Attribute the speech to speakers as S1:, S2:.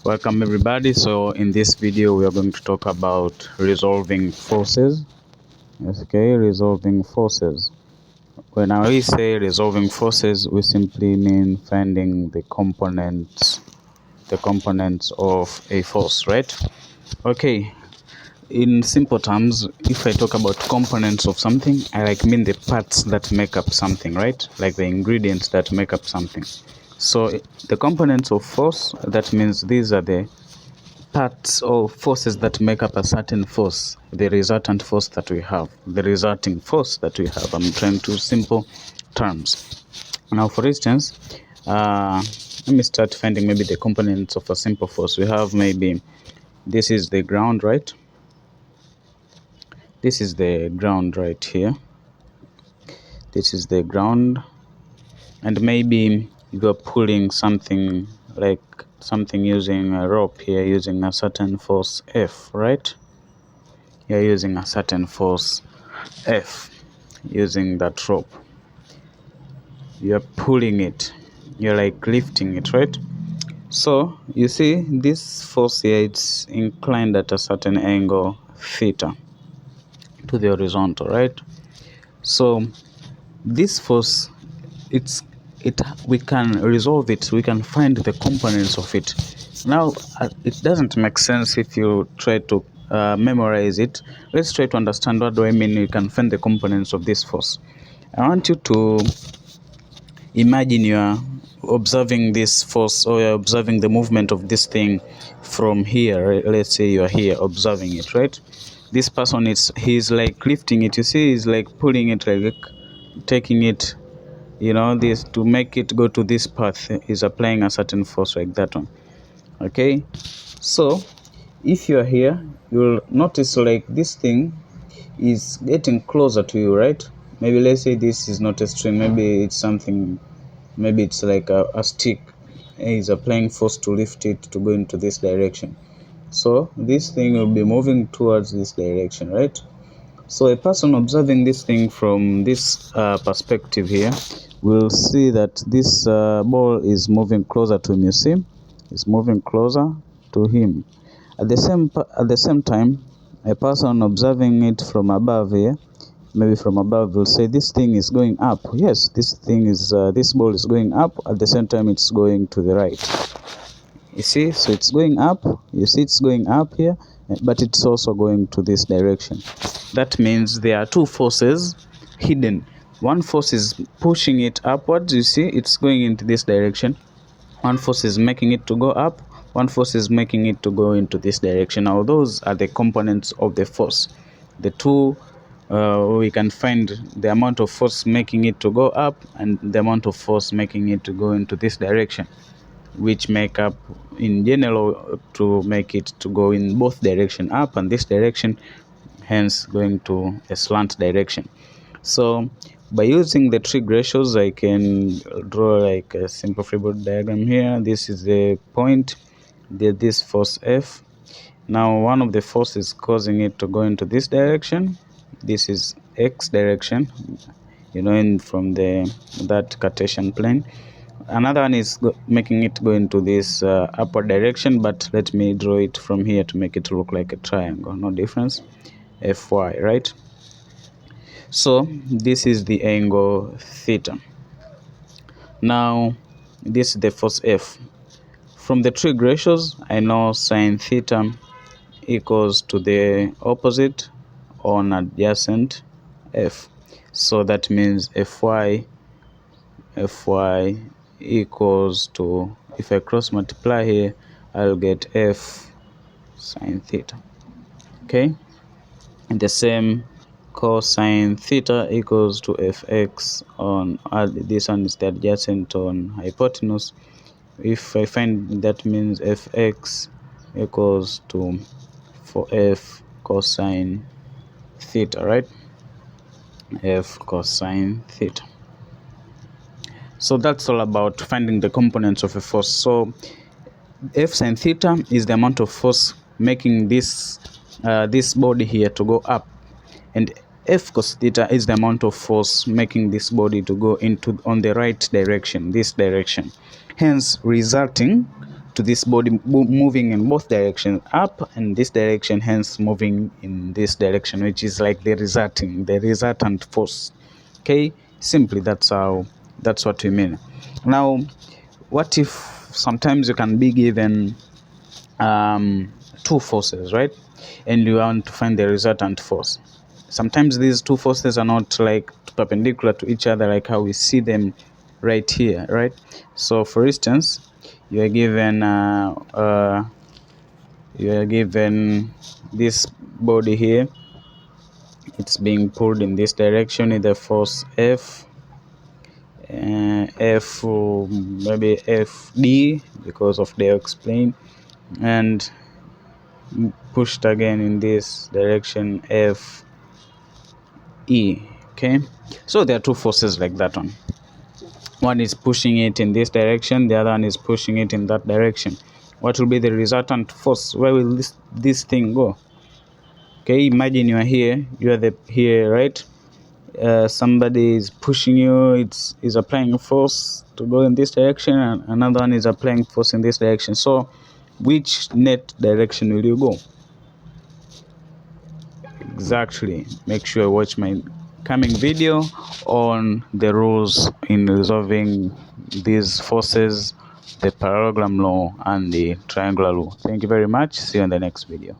S1: Welcome everybody. So in this video we are going to talk about resolving forces. Okay, resolving forces. When we say resolving forces, we simply mean finding the components of a force, right? Okay, in simple terms, if I talk about components of something, I mean the parts that make up something, right? Like the ingredients that make up something. So the components of force, that means these are the parts or forces that make up a certain force, the resultant force that we have, the resulting force that we have. I'm trying to simple terms. Now, for instance, let me start finding maybe the components of a simple force. We have maybe this is the ground, right? This is the ground right here. This is the ground, and maybe you're pulling something, like something using a rope here, using a certain force F, right? You're using a certain force F, using that rope. You're pulling it, you're like lifting it, right? So you see this force here, it's inclined at a certain angle theta to the horizontal, right? So this force, we can resolve it, we can find the components of it. Now it doesn't make sense if you try to memorize it. Let's try to understand what do I mean you can find the components of this force. I want you to imagine you are observing this force, or you're observing the movement of this thing from here. Let's say you are here observing it, right? This person, he's like lifting it, you see, he's like pulling it, like taking it, this to make it go to this path. Is applying a certain force like that one. Okay, so if you are here, you'll notice like this thing is getting closer to you, right? Maybe let's say this is not a string, maybe it's something, maybe it's like a stick. Is applying force to lift it to go into this direction. So this thing will be moving towards this direction, right? So a person observing this thing from this perspective here will see that this ball is moving closer to him. You see, it's moving closer to him. At the same time, a person observing it from above here, maybe from above, will say this thing is going up. Yes, this ball is going up. At the same time, it's going to the right. You see, so it's going up. You see, it's going up here, but it's also going to this direction. That means there are two forces hidden. One force is pushing it upwards. You see, it's going into this direction. One force is making it to go up. One force is making it to go into this direction. Now, those are the components of the force. The two, we can find the amount of force making it to go up and the amount of force making it to go into this direction, which make up in general to make it to go in both direction, up and this direction, hence going to a slant direction. So by using the trig ratios, I can draw like a simple freeboard diagram here. This is the point, this force F. Now one of the forces causing it to go into this direction, this is x direction, in from that Cartesian plane. Another one is making it go into this upward direction, but let me draw it from here to make it look like a triangle. No difference. Fy, right? So this is the angle theta. Now this is the force F. From the trig ratios, I know sine theta equals to the opposite on adjacent F. So that means Fy equals to, if I cross multiply here, I'll get F sine theta. Okay, and the same cosine theta equals to Fx on, this one is the adjacent on hypotenuse. If I find, that means Fx equals to for F cosine theta, right? F cosine theta. So that's all about finding the components of a force. So F sine theta is the amount of force making this body here to go up, and F cos theta is the amount of force making this body to go on the right direction, this direction, hence resulting to this body moving in both directions, up and this direction, hence moving in this direction, which is like the resultant force. Okay, simply that's what we mean. Now, what if sometimes you can be given two forces, right, and you want to find the resultant force? Sometimes these two forces are not like perpendicular to each other, like how we see them right here, right? So for instance, you are given this body here. It's being pulled in this direction with the force F, maybe FD because of DeoXplain, and pushed again in this direction FE. Okay, so there are two forces like that one. One is pushing it in this direction, the other one is pushing it in that direction. What will be the resultant force? Where will this thing go? Okay, imagine you are here, here, right? Somebody is pushing you, is applying force to go in this direction, and another one is applying force in this direction. So which net direction will you go? Exactly. Make sure you watch my coming video on the rules in resolving these forces, the parallelogram law and the triangular law. Thank you very much. See you in the next video.